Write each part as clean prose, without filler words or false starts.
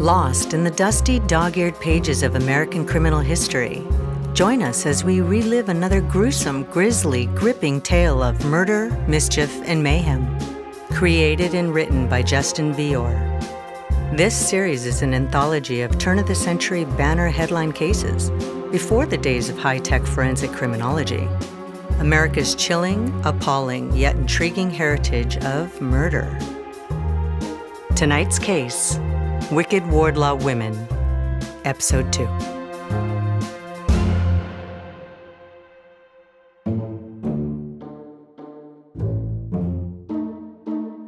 Lost in the dusty, dog-eared pages of American criminal history, join us as we relive another gruesome, grisly, gripping tale of murder, mischief, and mayhem. Created and written by Justin Vior. This series is an anthology of turn-of-the-century banner headline cases before the days of high-tech forensic criminology. America's chilling, appalling, yet intriguing heritage of murder. Tonight's case, Wicked Wardlaw Women, Episode 2.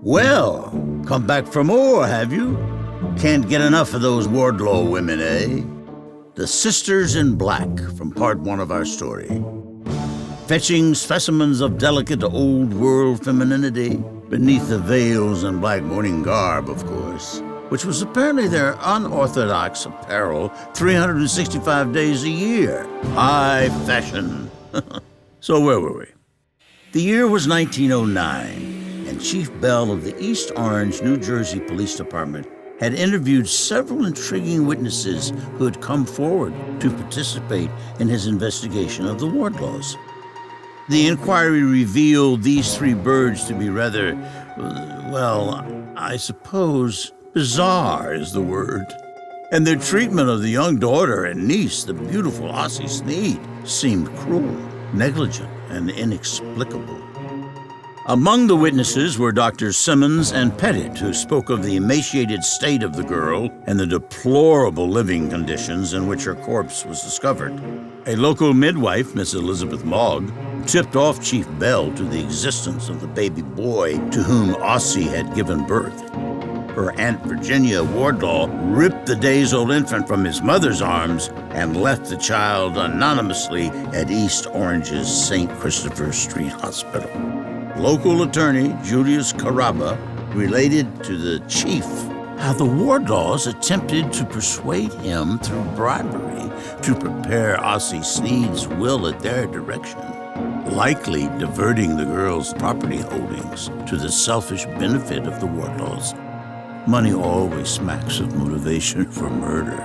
Well, come back for more, have you? Can't get enough of those Wardlaw women, eh? The Sisters in Black from part 1 of our story. Fetching specimens of delicate old-world femininity beneath the veils and black mourning garb, of course, which was apparently their unorthodox apparel 365 days a year. High fashion. So where were we? The year was 1909, and Chief Bell of the East Orange, New Jersey Police Department had interviewed several intriguing witnesses who had come forward to participate in his investigation of the Wardlaws. The inquiry revealed these 3 birds to be rather, well, I suppose, bizarre is the word. And their treatment of the young daughter and niece, the beautiful Ocey Snead, seemed cruel, negligent, and inexplicable. Among the witnesses were Drs. Simmons and Pettit, who spoke of the emaciated state of the girl and the deplorable living conditions in which her corpse was discovered. A local midwife, Miss Elizabeth Mogg, tipped off Chief Bell to the existence of the baby boy to whom Ocey had given birth. Her Aunt Virginia Wardlaw ripped the days-old infant from his mother's arms and left the child anonymously at East Orange's St. Christopher Street Hospital. Local attorney Julius Carrabba related to the chief how the Wardlaws attempted to persuade him through bribery to prepare Ocey Snead's will at their direction, likely diverting the girl's property holdings to the selfish benefit of the Wardlaws. Money always smacks of motivation for murder.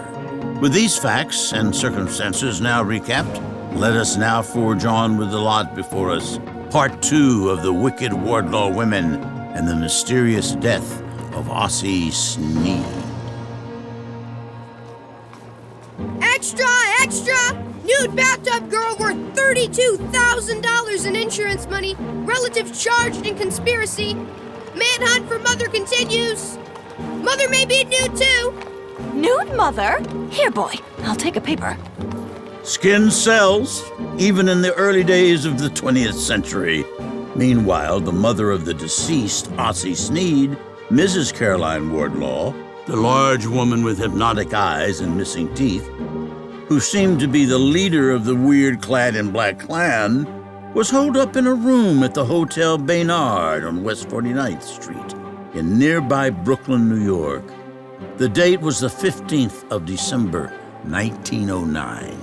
With these facts and circumstances now recapped, let us now forge on with the lot before us. Part 2 of the Wicked Wardlaw Women and the mysterious death of Ocey Snead. Extra! Extra! Nude bathtub girl worth $32,000 in insurance money. Relatives charged in conspiracy. Manhunt for mother continues. Mother may be nude too. Nude mother? Here, boy, I'll take a paper. Skin sells, even in the early days of the 20th century. Meanwhile, the mother of the deceased, Ocey Snead, Mrs. Caroline Wardlaw, the large woman with hypnotic eyes and missing teeth, who seemed to be the leader of the weird-clad-in-black clan, was holed up in a room at the Hotel Baynard on West 49th Street in nearby Brooklyn, New York. The date was the 15th of December, 1909.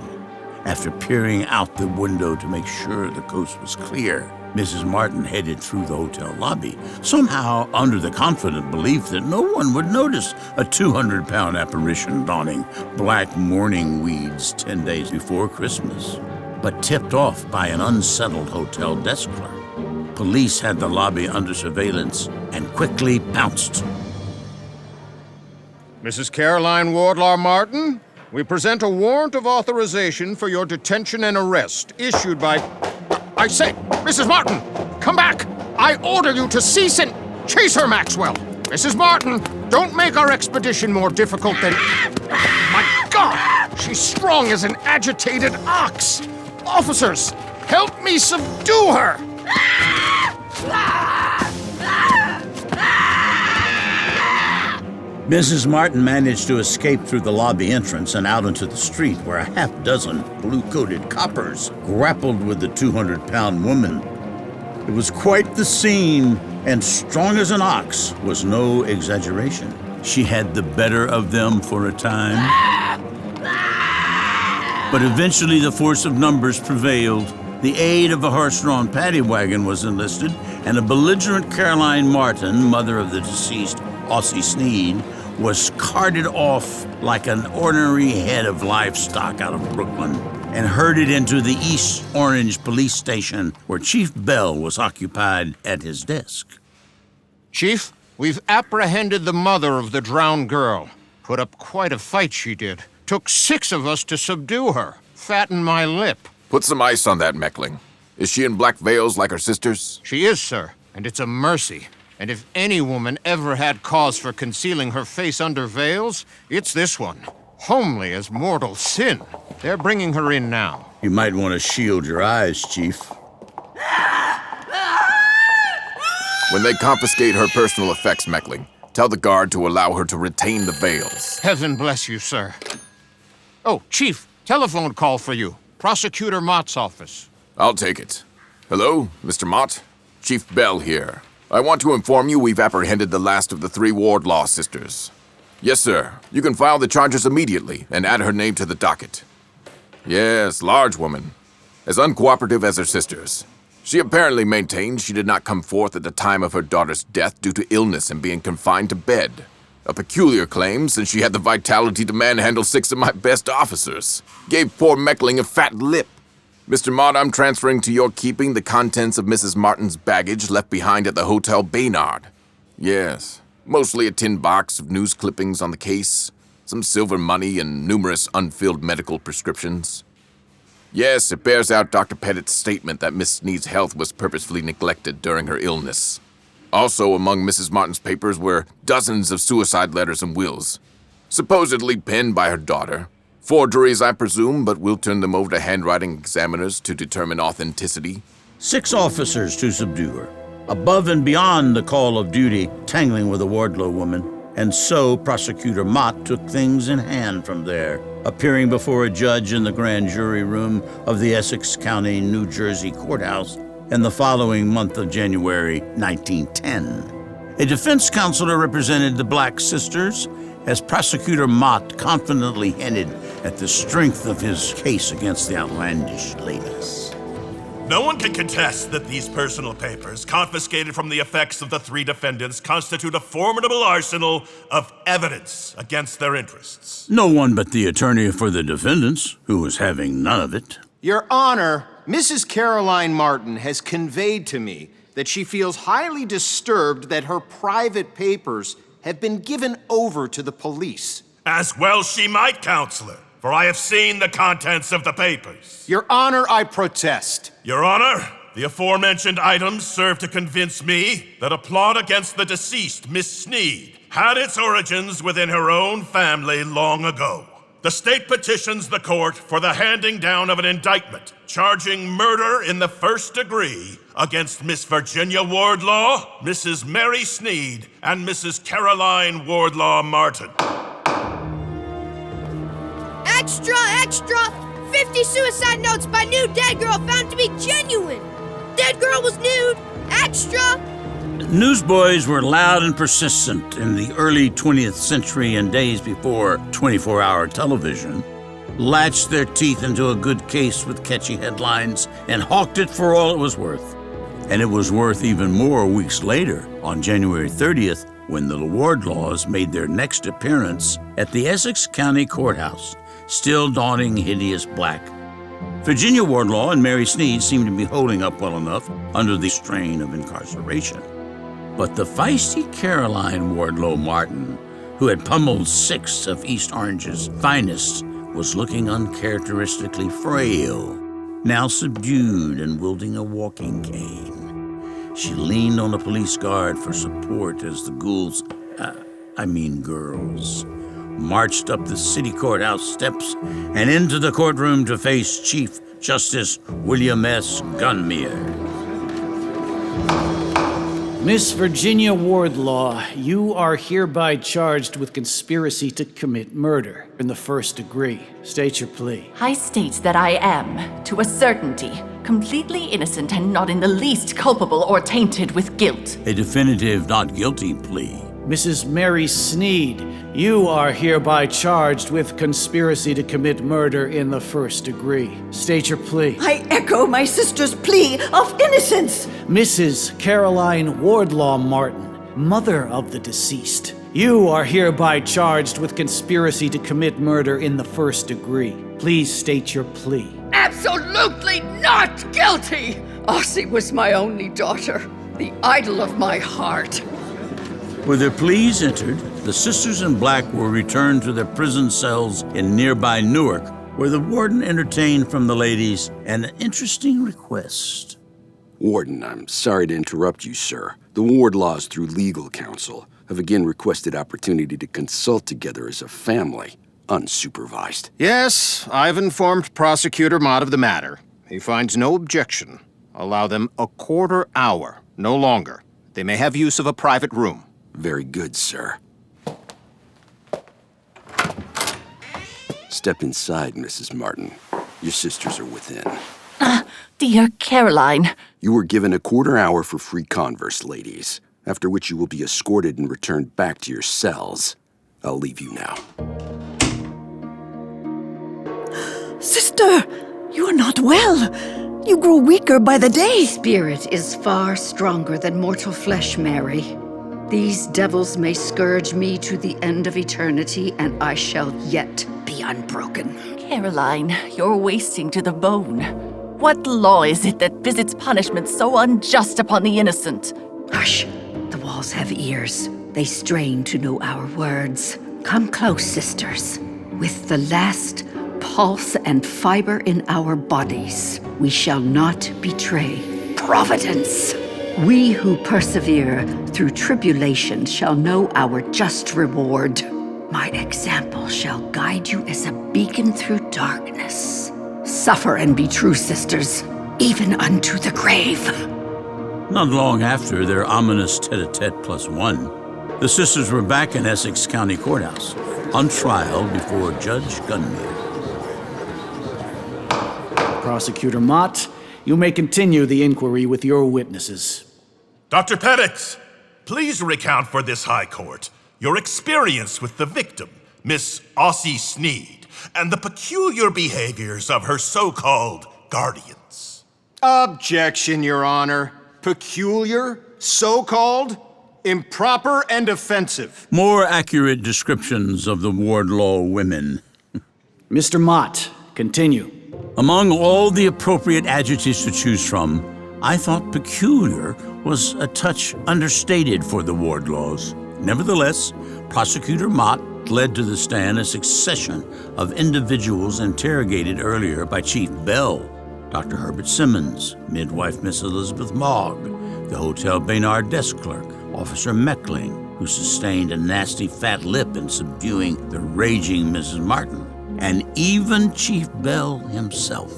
After peering out the window to make sure the coast was clear, Mrs. Martin headed through the hotel lobby, somehow under the confident belief that no one would notice a 200-pound apparition donning black mourning weeds 10 days before Christmas. But tipped off by an unsettled hotel desk clerk, police had the lobby under surveillance and quickly pounced. Mrs. Caroline Wardlaw Martin, we present a warrant of authorization for your detention and arrest, issued by... I say, Mrs. Martin, come back! I order you to cease and chase her, Maxwell! Mrs. Martin, don't make our expedition more difficult than... My God! She's strong as an agitated ox! Officers, help me subdue her! Mrs. Martin managed to escape through the lobby entrance and out into the street where a half-dozen blue-coated coppers grappled with the 200-pound woman. It was quite the scene, and strong as an ox was no exaggeration. She had the better of them for a time. But eventually the force of numbers prevailed. The aid of a horse-drawn paddy wagon was enlisted, and a belligerent Caroline Martin, mother of the deceased Ocey Snead, was carted off like an ordinary head of livestock out of Brooklyn and herded into the East Orange police station where Chief Bell was occupied at his desk. Chief, we've apprehended the mother of the drowned girl. Put up quite a fight, she did. Took 6 of us to subdue her. Fatten my lip. Put some ice on that, Meckling. Is she in black veils like her sisters? She is, sir, and it's a mercy. And if any woman ever had cause for concealing her face under veils, it's this one. Homely as mortal sin. They're bringing her in now. You might want to shield your eyes, Chief. When they confiscate her personal effects, Meckling, tell the guard to allow her to retain the veils. Heaven bless you, sir. Oh, Chief, telephone call for you. Prosecutor Mott's office. I'll take it. Hello, Mr. Mott? Chief Bell here. I want to inform you we've apprehended the last of the 3 Wardlaw sisters. Yes, sir. You can file the charges immediately and add her name to the docket. Yes, large woman. As uncooperative as her sisters. She apparently maintained she did not come forth at the time of her daughter's death due to illness and being confined to bed. A peculiar claim, since she had the vitality to manhandle 6 of my best officers. Gave poor Meckling a fat lip. Mr. Mott, I'm transferring to your keeping the contents of Mrs. Martin's baggage left behind at the Hotel Baynard. Yes, mostly a tin box of news clippings on the case, some silver money, and numerous unfilled medical prescriptions. Yes, it bears out Dr. Pettit's statement that Miss Snead's health was purposefully neglected during her illness. Also among Mrs. Martin's papers were dozens of suicide letters and wills, supposedly penned by her daughter. Forgeries, I presume, but we'll turn them over to handwriting examiners to determine authenticity. 6 officers to subdue her, above and beyond the call of duty, tangling with a Wardlaw woman. And so Prosecutor Mott took things in hand from there, appearing before a judge in the grand jury room of the Essex County, New Jersey courthouse in the following month of January 1910. A defense counselor represented the Black sisters as Prosecutor Mott confidently hinted at the strength of his case against the outlandish ladies. No one can contest that these personal papers, confiscated from the effects of the 3 defendants, constitute a formidable arsenal of evidence against their interests. No one but the attorney for the defendants, who was having none of it. Your Honor, Mrs. Caroline Martin has conveyed to me that she feels highly disturbed that her private papers have been given over to the police. As well she might, Counselor, for I have seen the contents of the papers. Your Honor, I protest. Your Honor, the aforementioned items serve to convince me that a plot against the deceased, Miss Snead, had its origins within her own family long ago. The state petitions the court for the handing down of an indictment charging murder in the 1st degree against Miss Virginia Wardlaw, Mrs. Mary Snead, and Mrs. Caroline Wardlaw Martin. Extra, extra! 50 suicide notes by nude dead girl found to be genuine! Dead girl was nude! Extra! Newsboys were loud and persistent in the early 20th century and days before 24-hour television, latched their teeth into a good case with catchy headlines, and hawked it for all it was worth. And it was worth even more weeks later, on January 30th, when the Wardlaws made their next appearance at the Essex County Courthouse, still donning hideous black. Virginia Wardlaw and Mary Snead seemed to be holding up well enough under the strain of incarceration. But the feisty Caroline Wardlaw Martin, who had pummeled 6 of East Orange's finest, was looking uncharacteristically frail, now subdued and wielding a walking cane. She leaned on a police guard for support as the girls, marched up the city courthouse steps and into the courtroom to face Chief Justice William S. Gunmere. Miss Virginia Wardlaw, you are hereby charged with conspiracy to commit murder in the 1st degree. State your plea. I state that I am, to a certainty, completely innocent and not in the least culpable or tainted with guilt. A definitive not guilty plea. Mrs. Mary Snead, you are hereby charged with conspiracy to commit murder in the 1st degree. State your plea. I echo my sister's plea of innocence. Mrs. Caroline Wardlaw Martin, mother of the deceased, You are hereby charged with conspiracy to commit murder in the first degree. Please state your plea. Absolutely not guilty! Ocey was my only daughter, the idol of my heart. With their pleas entered, the sisters in black were returned to their prison cells in nearby Newark, where the warden entertained from the ladies an interesting request. Warden, I'm sorry to interrupt you, sir. The Wardlaws, through legal counsel, have again requested opportunity to consult together as a family, unsupervised. Yes, I've informed Prosecutor Mott of the matter. He finds no objection. Allow them a quarter hour, no longer. They may have use of a private room. Very good, sir. Step inside, Mrs. Martin. Your sisters are within. Dear Caroline. You were given a quarter hour for free converse, ladies, after which you will be escorted and returned back to your cells. I'll leave you now. Sister, you are not well. You grow weaker by the day. Spirit is far stronger than mortal flesh, Mary. These devils may scourge me to the end of eternity, and I shall yet be unbroken. Caroline, you're wasting to the bone. What law is it that visits punishment so unjust upon the innocent? Hush. The walls have ears. They strain to know our words. Come close, sisters. With the last pulse and fiber in our bodies, we shall not betray Providence. We who persevere through tribulation shall know our just reward. My example shall guide you as a beacon through darkness. Suffer and be true, sisters, even unto the grave. Not long after their ominous tete-a-tete +1, the sisters were back in Essex County Courthouse, on trial before Judge Gunmere. Prosecutor Mott, you may continue the inquiry with your witnesses. Dr. Pettit, please recount for this high court your experience with the victim, Miss Ocey Snead, and the peculiar behaviors of her so-called guardians. Objection, Your Honor. Peculiar, so-called, improper, and offensive. More accurate descriptions of the Wardlaw women. Mr. Mott, continue. Among all the appropriate adjectives to choose from, I thought peculiar was a touch understated for the Wardlaws. Nevertheless, Prosecutor Mott led to the stand a succession of individuals interrogated earlier by Chief Bell, Dr. Herbert Simmons, midwife Miss Elizabeth Mogg, the Hotel Baynard desk clerk, Officer Meckling, who sustained a nasty fat lip in subduing the raging Mrs. Martin, and even Chief Bell himself.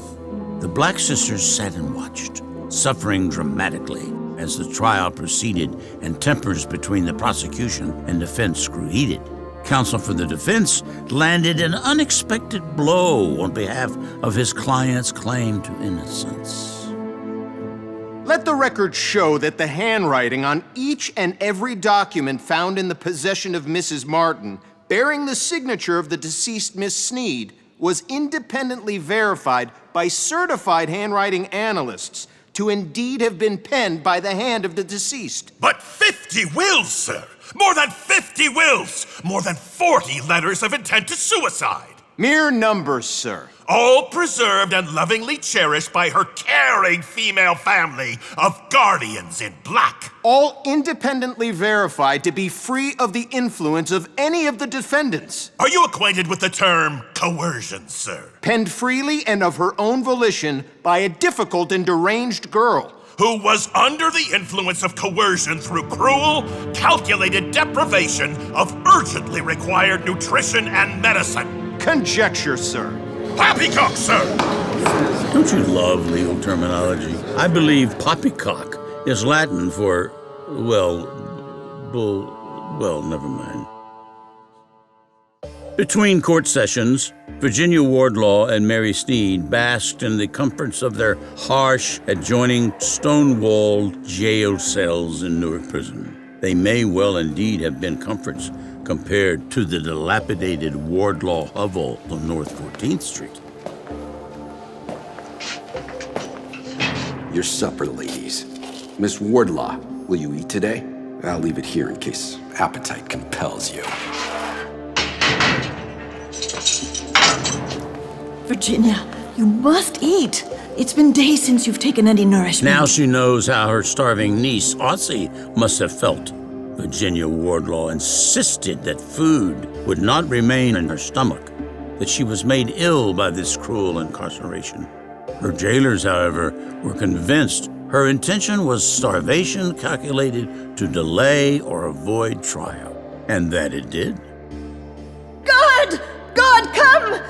The Black sisters sat and watched, suffering dramatically as the trial proceeded and tempers between the prosecution and defense grew heated. Counsel for the defense landed an unexpected blow on behalf of his client's claim to innocence. Let the record show that the handwriting on each and every document found in the possession of Mrs. Martin, bearing the signature of the deceased Miss Snead, was independently verified by certified handwriting analysts to indeed have been penned by the hand of the deceased. But 50 wills, sir! More than 50 wills! More than 40 letters of intent to suicide! Mere numbers, sir. All preserved and lovingly cherished by her caring female family of guardians in black. All independently verified to be free of the influence of any of the defendants. Are you acquainted with the term coercion, sir? Penned freely and of her own volition by a difficult and deranged girl. Who was under the influence of coercion through cruel, calculated deprivation of urgently required nutrition and medicine. Conjecture, sir. Poppycock, sir! Don't you love legal terminology? I believe poppycock is Latin for, well, never mind. Between court sessions, Virginia Wardlaw and Mary Snead basked in the comforts of their harsh, adjoining, stone-walled jail cells in Newark Prison. They may well indeed have been comforts compared to the dilapidated Wardlaw hovel on North 14th Street. Your supper, ladies. Miss Wardlaw, will you eat today? I'll leave it here in case appetite compels you. Virginia, you must eat. It's been days since you've taken any nourishment. Now she knows how her starving niece, Ocey, must have felt. Virginia Wardlaw insisted that food would not remain in her stomach, that she was made ill by this cruel incarceration. Her jailers, however, were convinced her intention was starvation calculated to delay or avoid trial, and that it did. God! God, come!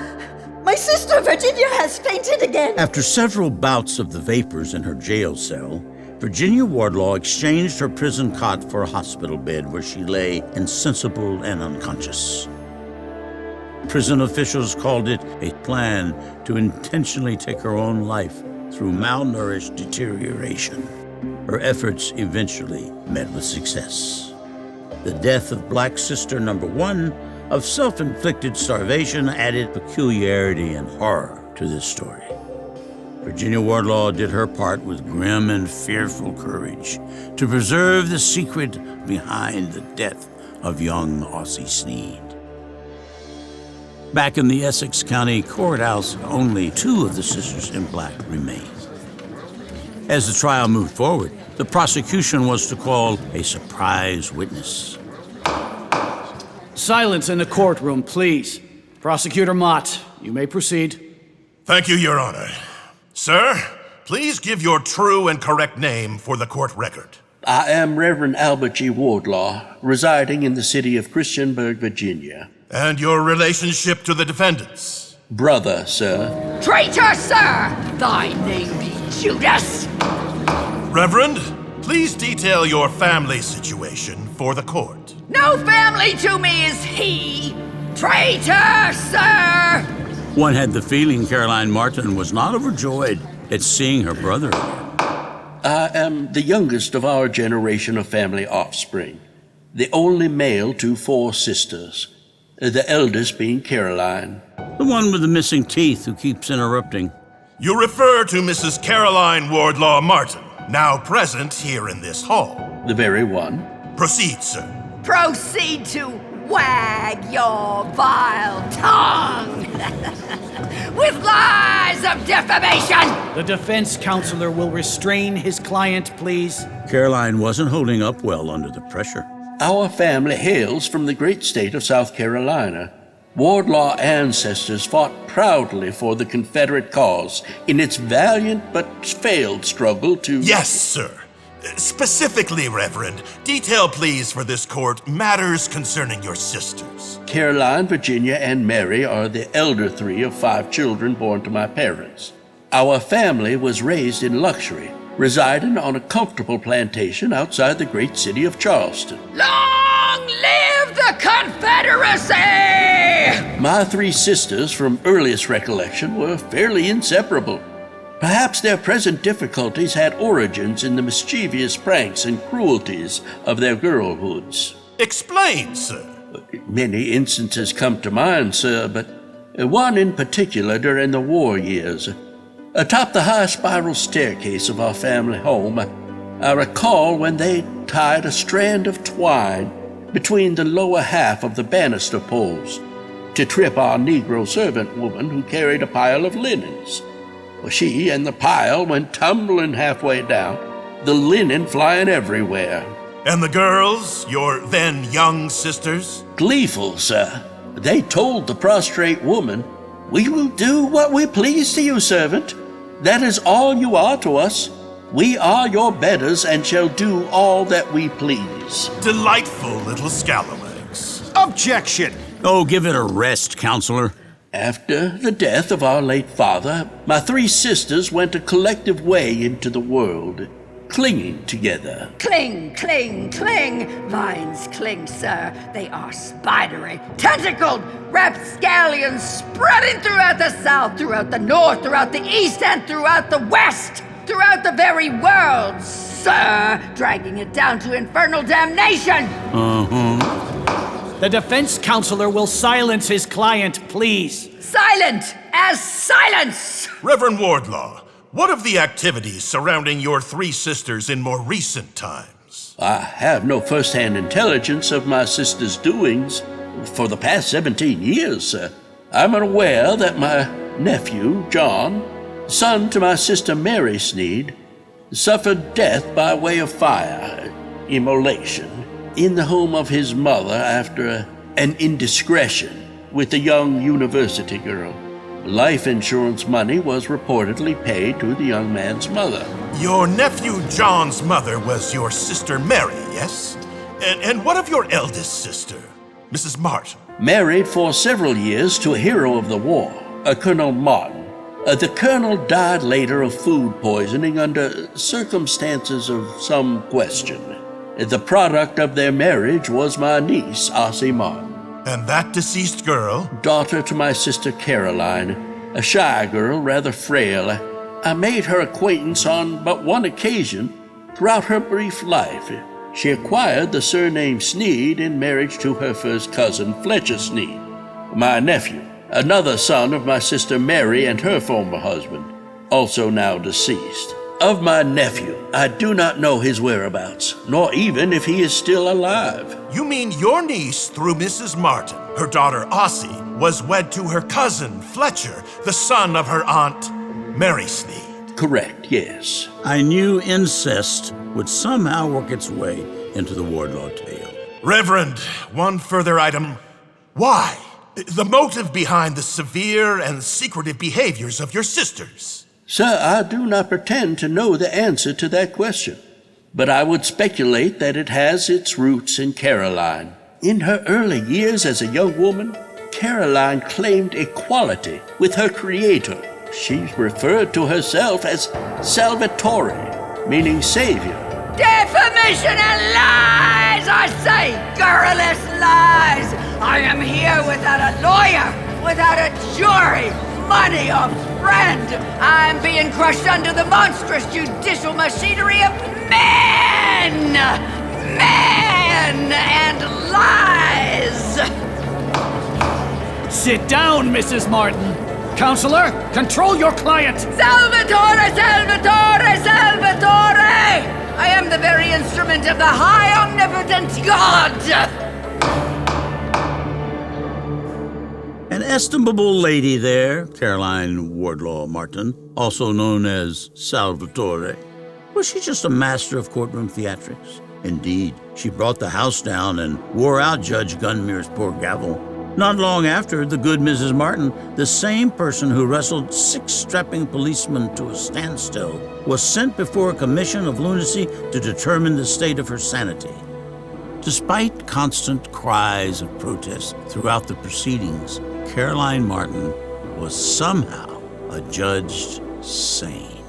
My sister Virginia has fainted again. After several bouts of the vapors in her jail cell, Virginia Wardlaw exchanged her prison cot for a hospital bed where she lay insensible and unconscious. Prison officials called it a plan to intentionally take her own life through malnourished deterioration. Her efforts eventually met with success. The death of Black Sister Number 1 of self-inflicted starvation added peculiarity and horror to this story. Virginia Wardlaw did her part with grim and fearful courage to preserve the secret behind the death of young Ocey Snead. Back in the Essex County Courthouse, only 2 of the sisters in black remained. As the trial moved forward, the prosecution was to call a surprise witness. Silence in the courtroom, please. Prosecutor Mott, you may proceed. Thank you, Your Honor. Sir, please give your true and correct name for the court record. I am Reverend Albert G. Wardlaw, residing in the city of Christiansburg, Virginia. And your relationship to the defendants? Brother, sir. Traitor, sir! Thy name be Judas! Reverend, please detail your family situation for the court. No family to me is he! Traitor, sir! One had the feeling Caroline Martin was not overjoyed at seeing her brother. I am the youngest of our generation of family offspring, the only male to 4 sisters, the eldest being Caroline. The one with the missing teeth who keeps interrupting. You refer to Mrs. Caroline Wardlaw Martin, now present here in this hall. The very one. Proceed, sir. Proceed to wag your vile tongue with lies of defamation! The defense counselor will restrain his client, please. Caroline wasn't holding up well under the pressure. Our family hails from the great state of South Carolina. Wardlaw ancestors fought proudly for the Confederate cause in its valiant but failed struggle to... Yes, sir. Specifically, Reverend, detail please for this court matters concerning your sisters. Caroline, Virginia, and Mary are the elder 3 of 5 children born to my parents. Our family was raised in luxury, residing on a comfortable plantation outside the great city of Charleston. Long live the Confederacy! My 3 sisters, from earliest recollection, were fairly inseparable. Perhaps their present difficulties had origins in the mischievous pranks and cruelties of their girlhoods. Explain, sir. Many instances come to mind, sir, but one in particular during the war years. Atop the high spiral staircase of our family home, I recall when they tied a strand of twine between the lower half of the banister poles to trip our Negro servant woman who carried a pile of linens. Well, she and the pile went tumbling halfway down, the linen flying everywhere. And the girls, your then young sisters? Gleeful, sir. They told the prostrate woman, "We will do what we please to you, servant. That is all you are to us. We are your betters and shall do all that we please." Delightful little scalawags. Objection! Oh, give it a rest, counselor. After the death of our late father, my 3 sisters went a collective way into the world, clinging together. Cling, cling, cling! Vines cling, sir. They are spidery, tentacled, rapscallions spreading throughout the south, throughout the north, throughout the east, and throughout the west! Throughout the very world, sir! Dragging it down to infernal damnation! The defense counselor will silence his client, please. Silent as silence! Reverend Wardlaw, what of the activities surrounding your 3 sisters in more recent times? girls? I have no first-hand intelligence of my sister's doings for the past 17 years, sir. I'm aware that my nephew, John, son to my sister Mary Snead, suffered death by way of fire, immolation, in the home of his mother after an indiscretion with a young university girl. Life insurance money was reportedly paid to the young man's mother. Your nephew John's mother was your sister Mary, yes? And what of your eldest sister, Mrs. Martin? Married for several years to a hero of the war, a Colonel Martin. The colonel died later of food poisoning under circumstances of some question. The product of their marriage was my niece, Ocey Martin. And that deceased girl? Daughter to my sister Caroline, a shy girl, rather frail. I made her acquaintance on but one occasion throughout her brief life. She acquired the surname Snead in marriage to her first cousin, Fletcher Snead, my nephew, another son of my sister Mary and her former husband, also now deceased. Of my nephew, I do not know his whereabouts, nor even if he is still alive. You mean your niece, through Mrs. Martin, her daughter Ocey, was wed to her cousin, Fletcher, the son of her aunt, Mary Snead? Correct, yes. I knew incest would somehow work its way into the Wardlaw tale. Reverend, one further item. Why? The motive behind the severe and secretive behaviors of your sisters? Sir, I do not pretend to know the answer to that question, but I would speculate that it has its roots in Caroline. In her early years as a young woman, Caroline claimed equality with her creator. She referred to herself as Salvatore, meaning savior. Defamation and lies, I say! Garrulous lies! I am here without a lawyer, without a jury, money or friend. I'm being crushed under the monstrous judicial machinery of men! Men and lies! Sit down, Mrs. Martin. Counselor, control your client! Salvatore! Salvatore! Salvatore! I am the very instrument of the high omnipotent God! An estimable lady there, Caroline Wardlaw Martin, also known as Salvatore. Was she just a master of courtroom theatrics? Indeed, she brought the house down and wore out Judge Gunmere's poor gavel. Not long after, the good Mrs. Martin, the same person who wrestled 6 strapping policemen to a standstill, was sent before a commission of lunacy to determine the state of her sanity. Despite constant cries of protest throughout the proceedings, Caroline Martin was somehow adjudged sane.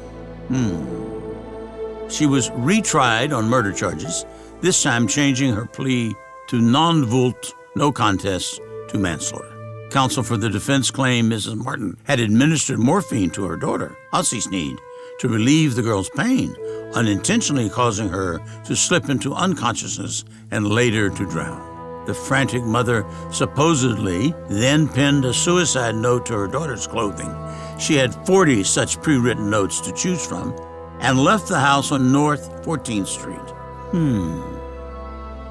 She was retried on murder charges, this time changing her plea to non vult, no contest, to manslaughter. Counsel for the defense claimed Mrs. Martin had administered morphine to her daughter, Ocey Snead, to relieve the girl's pain, unintentionally causing her to slip into unconsciousness and later to drown. The frantic mother supposedly then penned a suicide note to her daughter's clothing. She had 40 such pre-written notes to choose from and left the house on North 14th Street.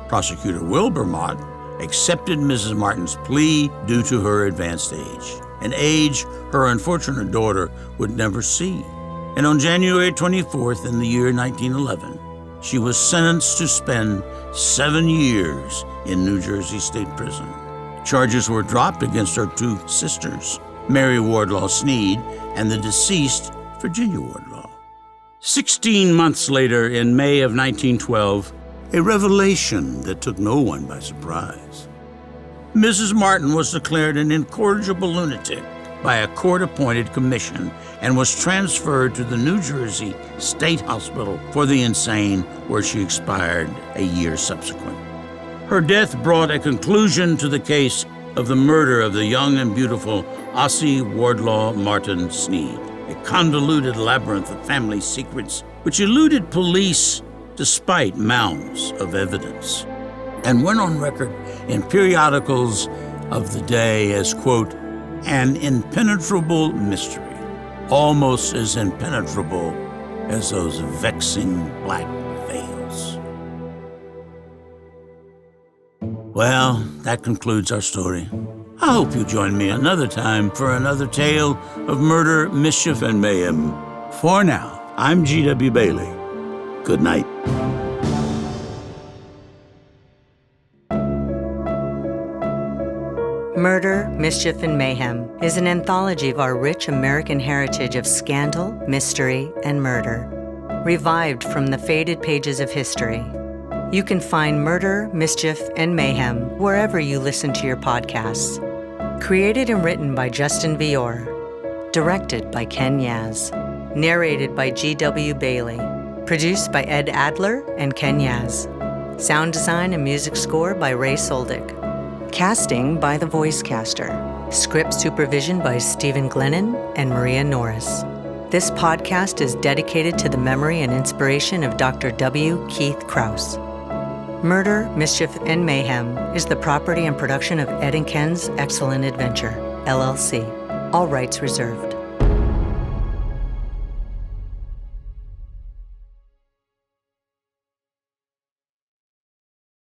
Prosecutor Wilbur Mott accepted Mrs. Martin's plea due to her advanced age, an age her unfortunate daughter would never see. And on January 24th in the year 1911, she was sentenced to spend 7 years in New Jersey State Prison. Charges were dropped against her 2 sisters, Mary Wardlaw Snead and the deceased Virginia Wardlaw. 16 months later, in May of 1912, a revelation that took no one by surprise. Mrs. Martin was declared an incorrigible lunatic by a court-appointed commission and was transferred to the New Jersey State Hospital for the Insane, where she expired a year subsequent. Her death brought a conclusion to the case of the murder of the young and beautiful Ocey Wardlaw Martin Snead, a convoluted labyrinth of family secrets which eluded police despite mounds of evidence, and went on record in periodicals of the day as, quote, an impenetrable mystery, almost as impenetrable as those vexing black veils. Well, that concludes our story. I hope you join me another time for another tale of murder, mischief, and mayhem. For now, I'm G.W. Bailey. Good night. Murder, Mischief, and Mayhem is an anthology of our rich American heritage of scandal, mystery, and murder, revived from the faded pages of history. You can find Murder, Mischief, and Mayhem wherever you listen to your podcasts. Created and written by Justin Vior. Directed by Ken Yaz. Narrated by G.W. Bailey. Produced by Ed Adler and Ken Yaz. Sound design and music score by Ray Soldick. Casting by The Voice Caster. Script supervision by Stephen Glennon and Maria Norris. This podcast is dedicated to the memory and inspiration of Dr. W. Keith Krause. Murder, Mischief, and Mayhem is the property and production of Ed and Ken's Excellent Adventure, LLC. All rights reserved.